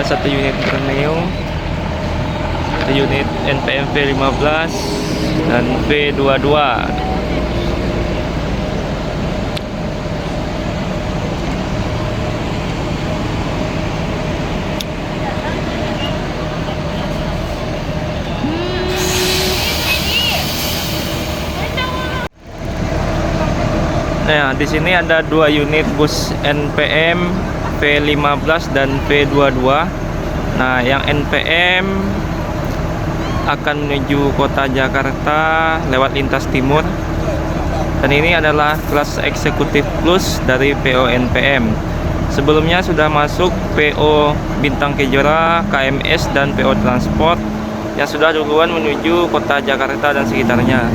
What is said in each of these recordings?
satu unit Borneo, satu unit NPM V15 dan V22. Nah, di sini ada dua unit bus NPM V15 dan V22. Nah, yang NPM akan menuju kota Jakarta lewat lintas timur. Dan ini adalah kelas eksekutif plus dari PO NPM. Sebelumnya sudah masuk PO Bintang Kejora, KMS dan PO Transport yang sudah duluan menuju kota Jakarta dan sekitarnya.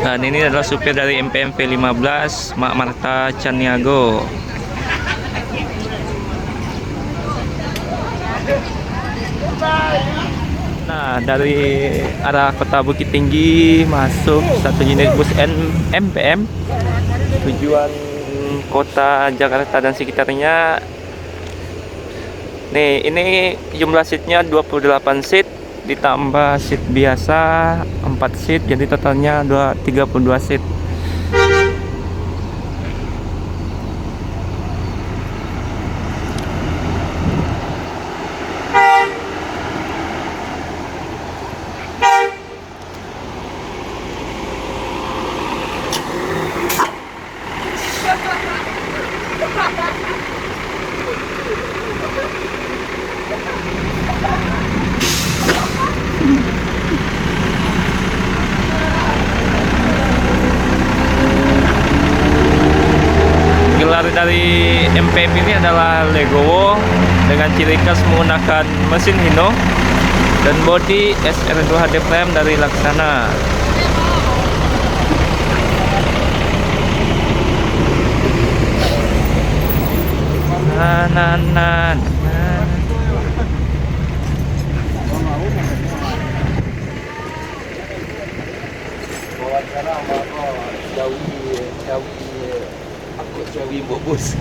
Dan ini adalah supir dari NPM V15, Mak Marta Caniago. Nah, dari arah kota Bukit Tinggi masuk satu unit bus NPM tujuan kota Jakarta dan sekitarnya. Nih, ini jumlah seatnya 28 seat ditambah seat biasa 4 seat, jadi totalnya 32 seat. Gelar dari MPM ini adalah Legowo dengan ciri khas menggunakan mesin Hino dan bodi SR2HD frame dari Laksana. Jawi bobos.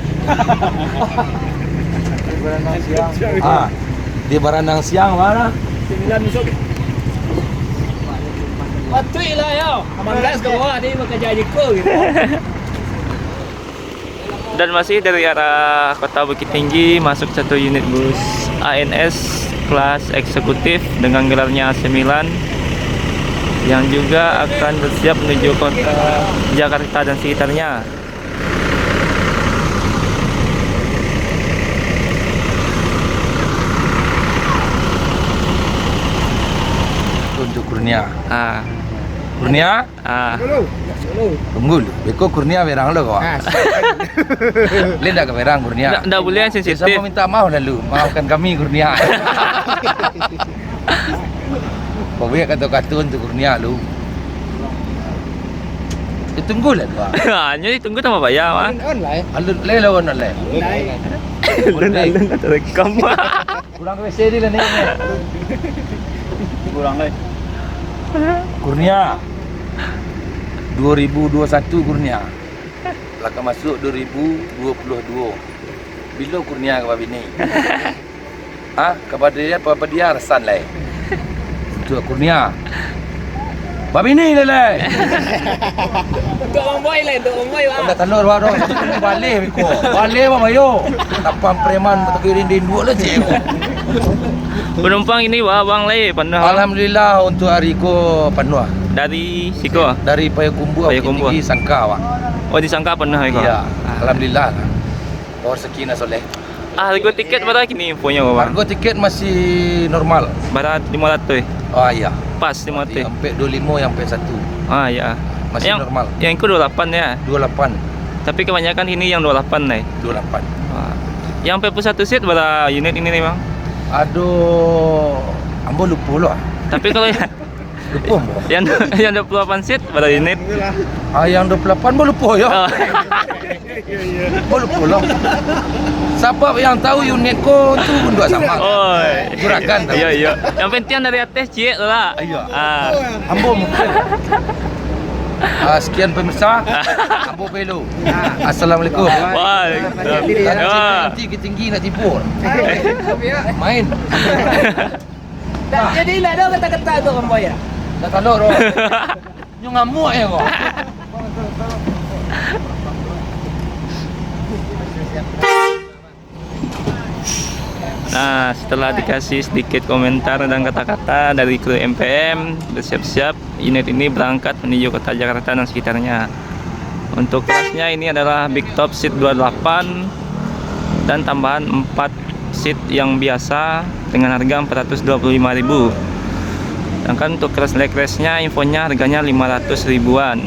Di Barandang Siang mana? 9 besok. Patui lah ya. Aman gas ke bawah ni bekerja jiko gitu. Dan masih dari arah kota Bukit Tinggi masuk satu unit bus ANS kelas eksekutif dengan gelarnya A9 yang juga akan bersiap menuju kota Jakarta dan sekitarnya. Untuk Kurnia. Ah, Kurnia? ah. Tunggul. Beko Kurnia berang lo kau. Lenda ke berang Kurnia. Nggak boleh yang sensitif. Saya mau minta maaf lalu. Maafkan kami Kurnia. Pokoknya kata-kata untuk Kurnia lu. Ditunggu lah dua. Hanya ditunggu sama bayar mah. Online. Alun lawan le. Alun atau rekam. Kurang ke WC di lah ni. Kurang lagi. Kurnia 2021 Kurnia. Laka masuk 2022. Bila Kurnia ke babi ni? Kepada dia resan lah. Itu Kurnia. Babi ni le. Untuk orang boy lah, untuk orang boy. Anda telur baru balik biko. Balik apa bayo? Tapang preman berkirin di dua lah cik. Penumpang ini wah bang leh penuh. Alhamdulillah untuk hari ko penuh. Dari Siko. Dari Payakumbuh Payakumbuh. Tinggi Sangka wak. Oh disangka penuh Iko. Iya. Alhamdulillah. Or sekina soleh. Harga tiket berapa kini infonya Bang? Harga tiket masih normal. Barat 500. Oh iya. Pas 500. Sampai 25 sampai 1. Ah ya. Masih normal. Yang itu 28 ya. 28. Tapi kebanyakan ini yang 28 nih. 28. Ah. Yang 41 seat berapa unit ini nih Bang? Aduh, ambo lupa lah. Tapi kalau Lupa ambo. yang 28 seat berapa unit? Yang 28 ambo lupa ya. Oh. Ambo lupa lah. Sebab yang tahu unit ko tu pun dua sama. Oh. Juragan tahu. Iya iya. Yang penting dari atas cie lah. Iya. Ah. Ambo mungkin. Sekian pemirsa. Ambo Belo. Assalamualaikum. Wah. Nanti tinggi nak tipu. Main. Jadi lah dah kata-kata tu kan boy. Dah talok roh. Nyo ngamuk ya kau. Nah, setelah dikasih sedikit komentar dan kata-kata dari kru MPM, bersiap-siap unit ini berangkat menuju kota Jakarta dan sekitarnya. Untuk kelasnya ini adalah Big Top Seat 28 dan tambahan 4 seat yang biasa dengan harga 425.000. Sedangkan untuk kelas leg race-nya infonya harganya 500 ribuan.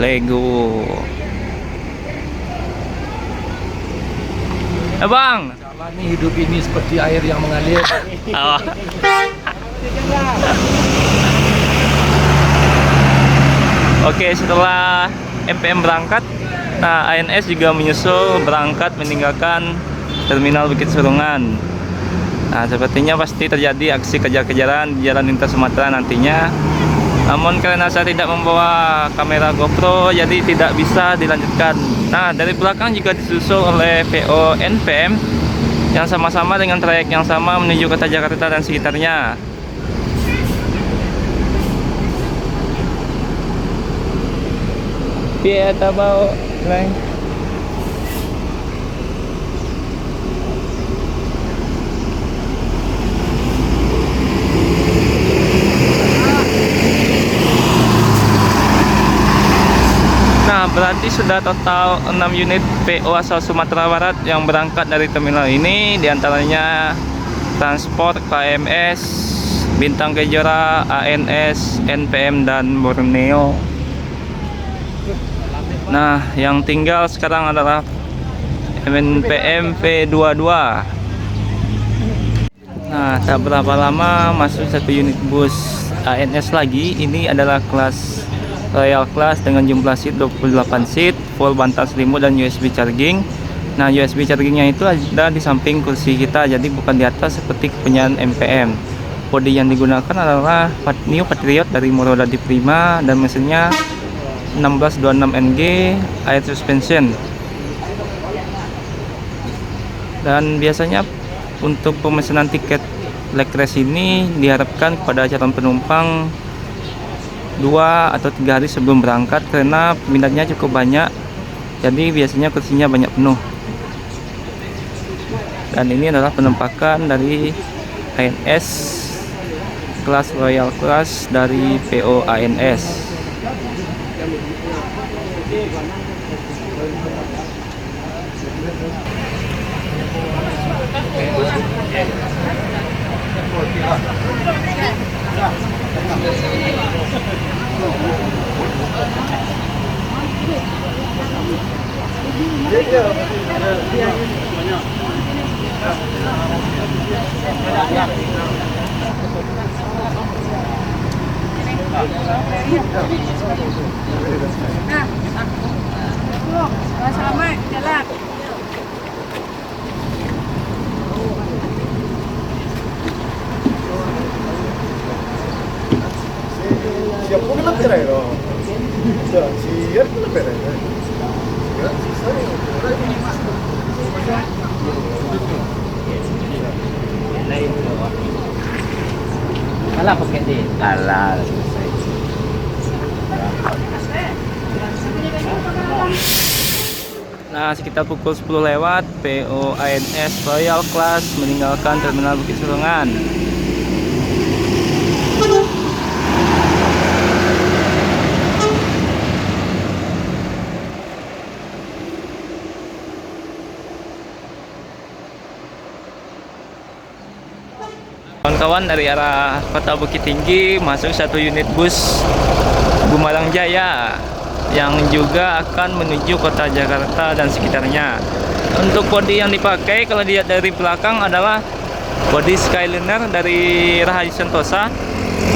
Lego. Bang. Jalani hidup ini seperti air yang mengalir. Oh. Oke, setelah MPM berangkat, nah ANS juga menyusul berangkat meninggalkan Terminal Bukit Serungan. Nah, sepertinya pasti terjadi aksi kejar-kejaran di Jalan Lintas Sumatera nantinya. Namun karena saya tidak membawa kamera GoPro, jadi tidak bisa dilanjutkan. Nah, dari belakang juga disusul oleh PO NPM yang sama-sama dengan trayek yang sama menuju kota Jakarta dan sekitarnya. Dia tak bawa lain. Nah, berarti sudah total 6 unit PO asal Sumatera Barat yang berangkat dari terminal ini, diantaranya Transport, KMS, Bintang Kejora, ANS, NPM, dan Borneo. Nah, yang tinggal sekarang adalah NPM V22. Nah, tak berapa lama masuk satu unit bus ANS lagi. Ini adalah kelas Royal Class dengan jumlah seat 28 seat, full bantal selimut dan USB charging. Nah, USB chargingnya itu ada di samping kursi kita, jadi bukan di atas seperti kepunyaan MPM. Bodi yang digunakan adalah New Patriot dari Morodadi Prima dan mesinnya 1626 NG air suspension. Dan biasanya untuk pemesanan tiket leg race ini diharapkan kepada calon penumpang 2 atau 3 hari sebelum berangkat karena peminatnya cukup banyak, jadi biasanya kursinya banyak penuh. Dan ini adalah penampakan dari ANS kelas Royal Class dari PO ANS. Selamat jalan. Siap pun nak cerai loh. Siap pun nak cerai. Alah pakai dia. Alah selesai. Nah, sekitar pukul 10 lewat, PO ANS Royal Class meninggalkan Terminal Bukit Serungan. kawan-kawan dari arah Kota Bukit Tinggi masuk satu unit bus Gumarang Jaya yang juga akan menuju kota Jakarta dan sekitarnya. Untuk bodi yang dipakai kalau dilihat dari belakang adalah bodi Skyliner dari Rahayu Sentosa.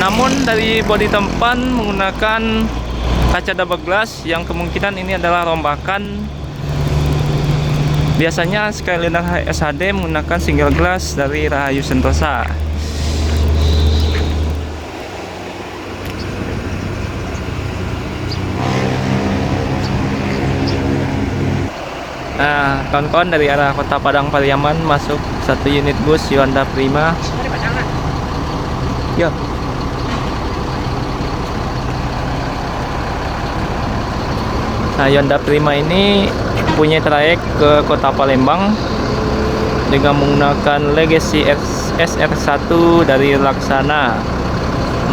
Namun dari bodi depan menggunakan kaca double glass yang kemungkinan ini adalah rombakan. Biasanya Skyliner HSHD menggunakan single glass dari Rahayu Sentosa. Nah, kawan-kawan dari arah Kota Padang Pariaman masuk satu unit bus Yuanda Prima. Ya. Nah, Yuanda Prima ini punya trayek ke Kota Palembang dengan menggunakan Legacy SR1 dari Laksana.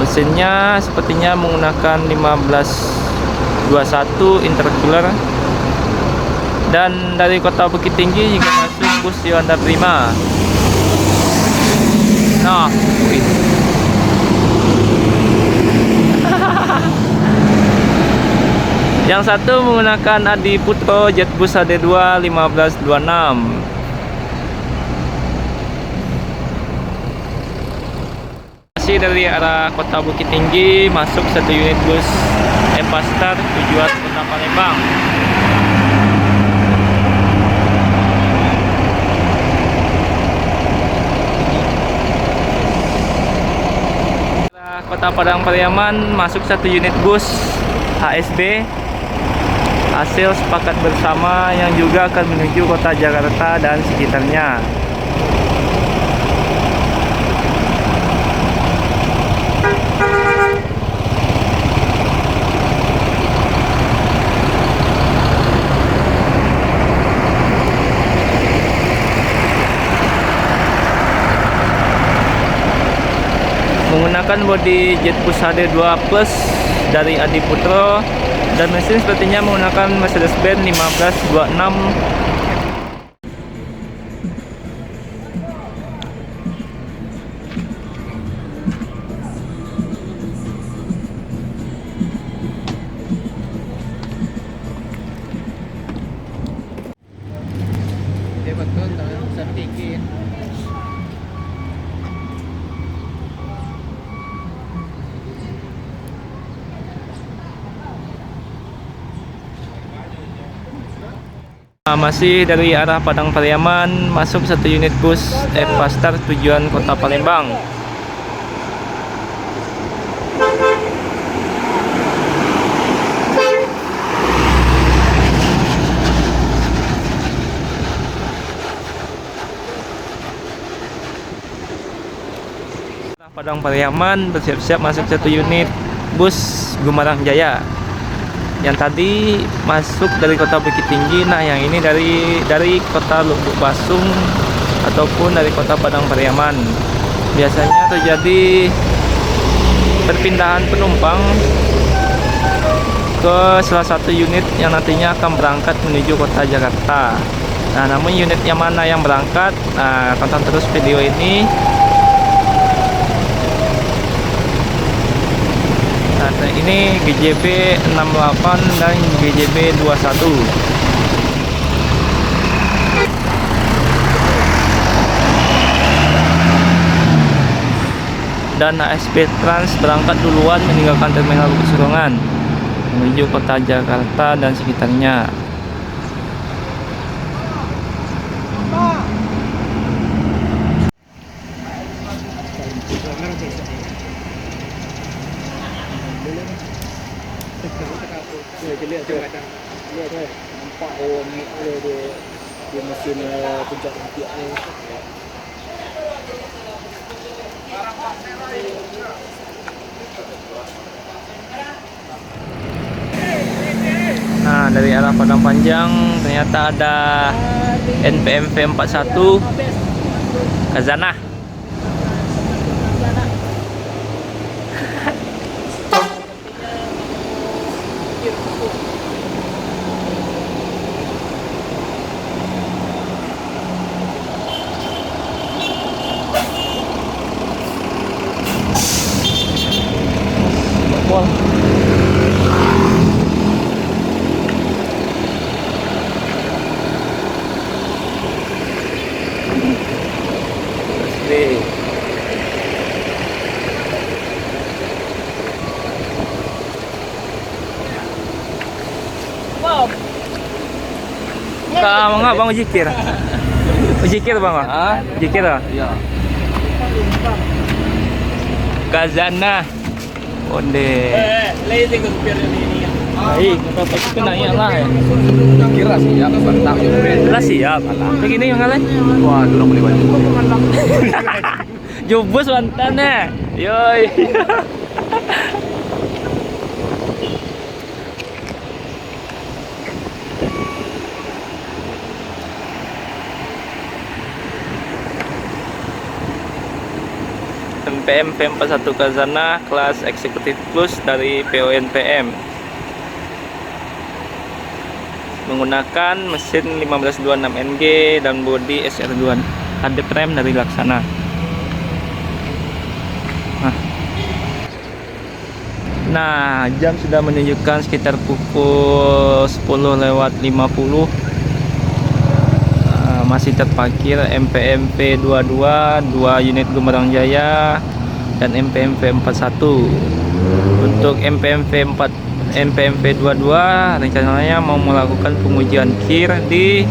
Mesinnya sepertinya menggunakan 1521 intercooler. Dan dari Kota Bukit Tinggi juga masuk bus Yuanda Prima. Nah, yang satu menggunakan Adi Putro Jetbus HD2 1526. Masih dari arah Kota Bukit Tinggi masuk satu unit bus Epastar tujuan Kota Palembang. Kota Padang Pariaman masuk satu unit bus HSB hasil sepakat bersama yang juga akan menuju kota Jakarta dan sekitarnya. Menggunakan bodi Jetbus HD2 Plus dari Adi Putro dan mesin sepertinya menggunakan Mercedes-Benz 1526. Dia betul sedikit. Masih dari arah Padang Pariaman masuk satu unit bus Epastar tujuan Kota Palembang. Padang Pariaman bersiap-siap masuk satu unit bus Gumarang Jaya. Yang tadi masuk dari Kota Bukit Tinggi, nah yang ini dari Kota Lubuk Basung ataupun dari Kota Padang Pariaman. Biasanya terjadi perpindahan penumpang ke salah satu unit yang nantinya akan berangkat menuju Kota Jakarta. Nah, namun unit yang mana yang berangkat? Nah, tonton terus video ini. Nah, ini GJB 68 dan GJB 21. Dan ASP Trans berangkat duluan meninggalkan terminal Surongan menuju kota Jakarta dan sekitarnya. Lihat nampak dia mesin puncak nanti ni. Nah, dari arah Padang Panjang ternyata ada NPM V41 Kazana. Enggak bang ujikir. Ujikir bang. Hah? Ujikir lah. Iya. Kazana. Onde. Lazy ko supir ini. Baik, apa itu na iya lah ya. Kira sih ya bantang yo ben. Lah siap. Begini yang ngalah. Wah, durang beli baju. Jubus wantana. Yoi. NPM V41 Kazana kelas eksekutif plus dari PO NPM menggunakan mesin 1526 NG dan bodi SR2 HD frame dari Laksana. Nah, jam sudah menunjukkan sekitar pukul 10:50. Masih terparkir MPM V22 2 unit Gumarang Jaya dan MPM V41. Untuk MPM V22 rencananya mau melakukan pengujian kir di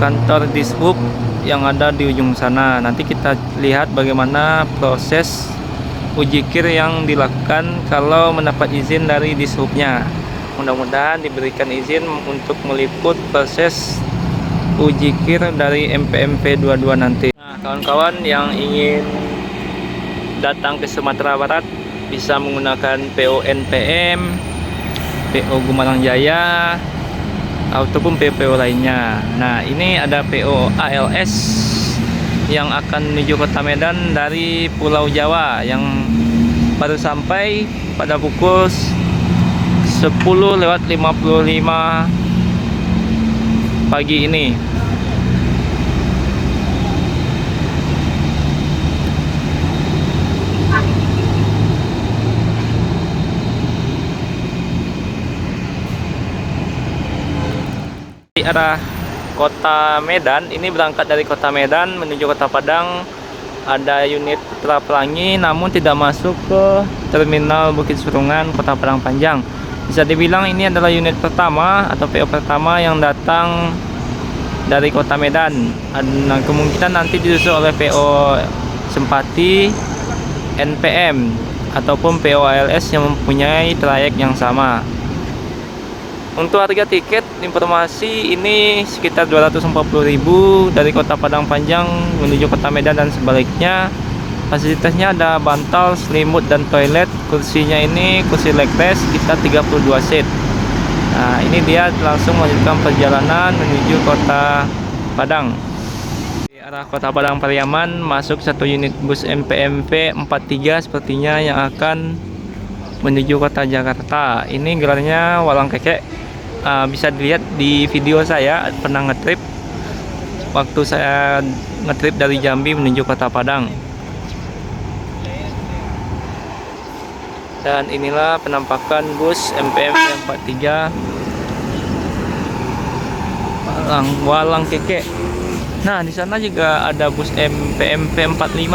kantor Dishub yang ada di ujung sana. Nanti kita lihat bagaimana proses uji kir yang dilakukan kalau mendapat izin dari Dishubnya. Mudah-mudahan diberikan izin untuk meliput proses uji kir dari MPM V22 nanti. Nah, kawan-kawan yang ingin datang ke Sumatera Barat bisa menggunakan PO NPM, PO Gumarang Jaya, ataupun PO lainnya. Nah, ini ada PO ALS yang akan menuju Kota Medan dari Pulau Jawa yang baru sampai pada pukul 10:55 pagi ini. Di arah Kota Medan, ini berangkat dari Kota Medan menuju Kota Padang, ada unit Putra Pelangi namun tidak masuk ke terminal Bukit Surungan Kota Padang Panjang. Bisa dibilang ini adalah unit pertama atau PO pertama yang datang dari Kota Medan. Nah, kemungkinan nanti disusul oleh PO Sempati, NPM ataupun PO ALS yang mempunyai trayek yang sama. Untuk harga tiket informasi ini sekitar 240.000 dari Kota Padang Panjang menuju Kota Medan dan sebaliknya. Fasilitasnya ada bantal, selimut dan toilet. Kursinya ini kursi legress sekitar 32 seat. Nah, ini dia langsung melanjutkan perjalanan menuju Kota Padang. Di arah Kota Padang Pariaman masuk satu unit bus MPM V43 sepertinya yang akan menuju Kota Jakarta. Ini gelarnya Walang Kekek. Bisa dilihat di video saya pernah ngetrip waktu saya ngetrip dari Jambi menuju Kota Padang. Dan inilah penampakan bus MPM 43 Walang Keke. Nah, di sana juga ada bus MPM V45.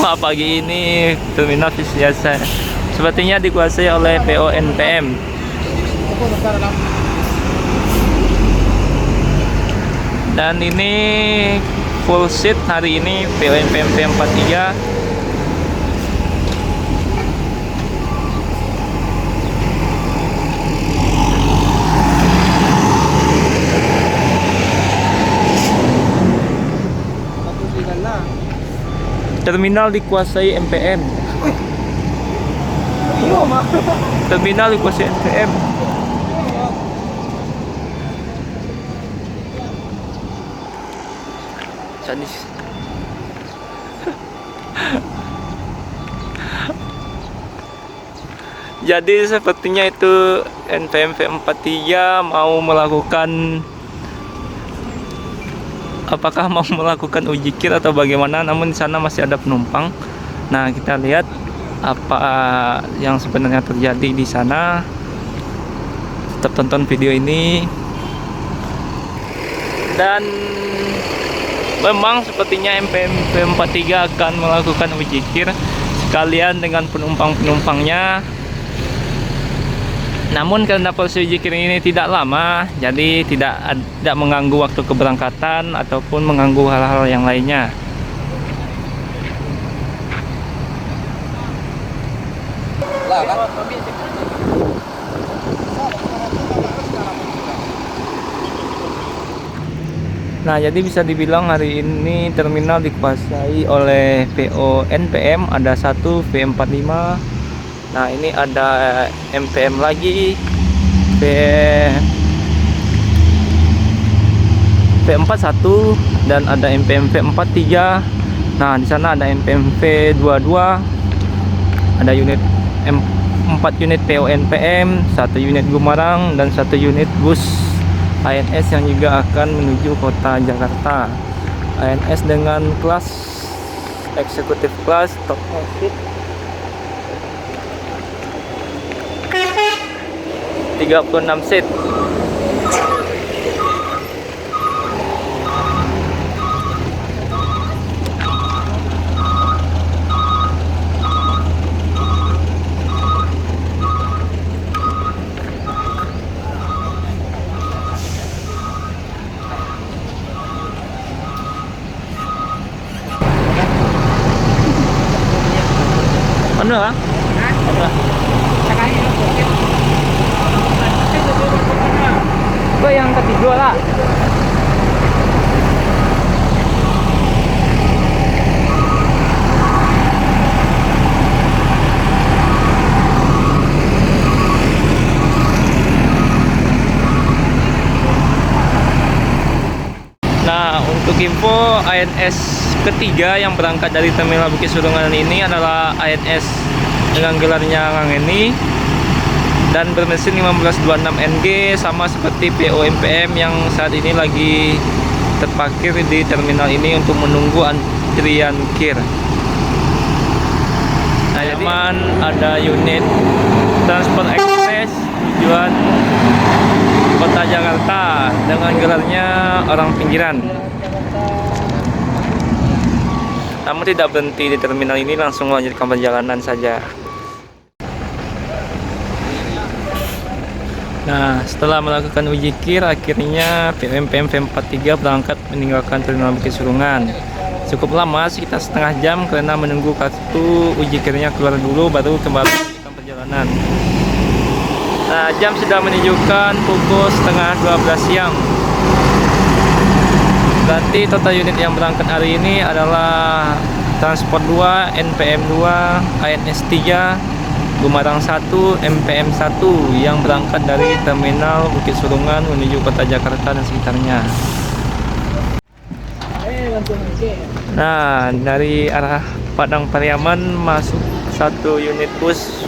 Wah, pagi ini terminal biasa sepertinya dikuasai oleh PO NPM. Dan ini full seat hari ini PO NPM V43. Terminal dikuasai MPM. Terminal dikuasai MPM. Sadis. Jadi sepertinya itu NPM V43 mau melakukan, apakah mau melakukan uji kir atau bagaimana, namun di sana masih ada penumpang. Nah, kita lihat apa yang sebenarnya terjadi di sana. Tetap tonton video ini. Dan memang sepertinya MPM V43 akan melakukan uji kir sekalian dengan penumpang-penumpangnya. Namun karena proses uji kir ini tidak lama, jadi tidak mengganggu waktu keberangkatan ataupun mengganggu hal-hal yang lainnya. Nah, jadi bisa dibilang hari ini terminal dikuasai oleh PO NPM, ada satu V45. Nah, ini ada MPM lagi, V41 dan ada MPM V43. Nah, di sana ada MPM V22, ada unit 4 unit PO NPM, 1 unit Gumarang dan 1 unit bus ANS yang juga akan menuju kota Jakarta. ANS dengan kelas eksekutif kelas top seat 36 seat. Mana? Kok yang ketiga lah. Nah, untuk info, ANS ketiga yang berangkat dari Terminal Bukit Surungan ini adalah ANS dengan gelarnya Ngang ini dan bermesin 1526 NG, sama seperti PO MPM yang saat ini lagi terparkir di terminal ini untuk menunggu antrian kir. Nah, jadi ada unit transport ekspres tujuan kota Jakarta dengan gelarnya orang pinggiran. Namun tidak berhenti di terminal ini, langsung melanjutkan perjalanan saja. Nah, setelah melakukan uji kir, akhirnya PMPM V43 berangkat meninggalkan Terminal Bukit Surungan. Cukup lama, sekitar setengah jam, karena menunggu kartu uji kirnya keluar dulu, baru kembali melanjutkan perjalanan. Nah, jam sudah menunjukkan pukul setengah 12 siang. Berarti total unit yang berangkat hari ini adalah Transport 2, NPM 2, ANS 3, Gumarang 1, MPM 1 yang berangkat dari Terminal Bukit Surungan menuju kota Jakarta dan sekitarnya. Nah, dari arah Padang Pariaman masuk 1 unit bus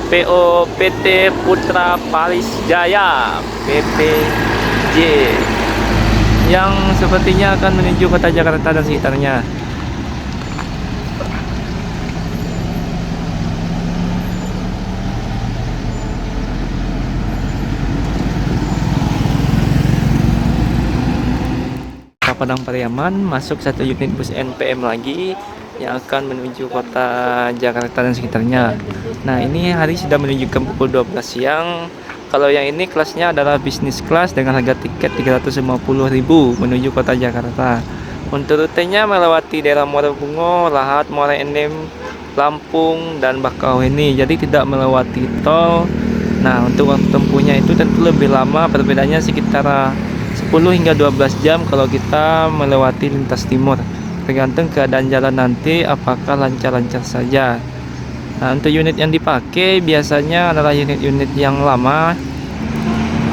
PO PT Putra Paris Jaya PPJ yang sepertinya akan menuju kota Jakarta dan sekitarnya. Padang Pariaman masuk 1 unit bus NPM lagi yang akan menuju kota Jakarta dan sekitarnya. Nah, ini hari sudah menunjukkan pukul 12 siang. Kalau yang ini kelasnya adalah bisnis kelas dengan harga tiket 350.000 menuju kota Jakarta. Untuk rutenya melewati daerah Muara Bungo, Lahat, Muara Enim, Lampung, dan Bakauheni. Jadi tidak melewati tol. Nah, untuk waktu tempuhnya itu tentu lebih lama, perbedaannya sekitar 10 hingga 12 jam kalau kita melewati lintas timur. Tergantung keadaan jalan nanti apakah lancar-lancar saja. Nah, untuk unit yang dipakai biasanya adalah unit-unit yang lama.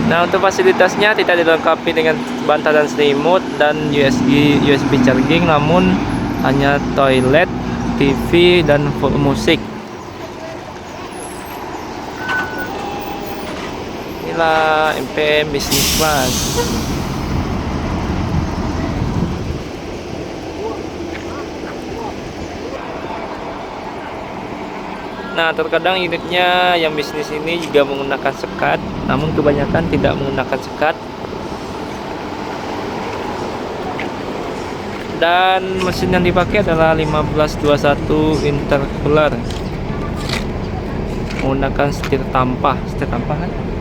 Nah, untuk fasilitasnya tidak dilengkapi dengan bantalan selimut dan USB charging, namun hanya toilet, TV, dan full musik. Inilah MPM Business Class. Nah, terkadang unitnya yang bisnis ini juga menggunakan sekat, namun kebanyakan tidak menggunakan sekat. Dan mesin yang dipakai adalah 1521 intercooler. menggunakan setir tampah kan?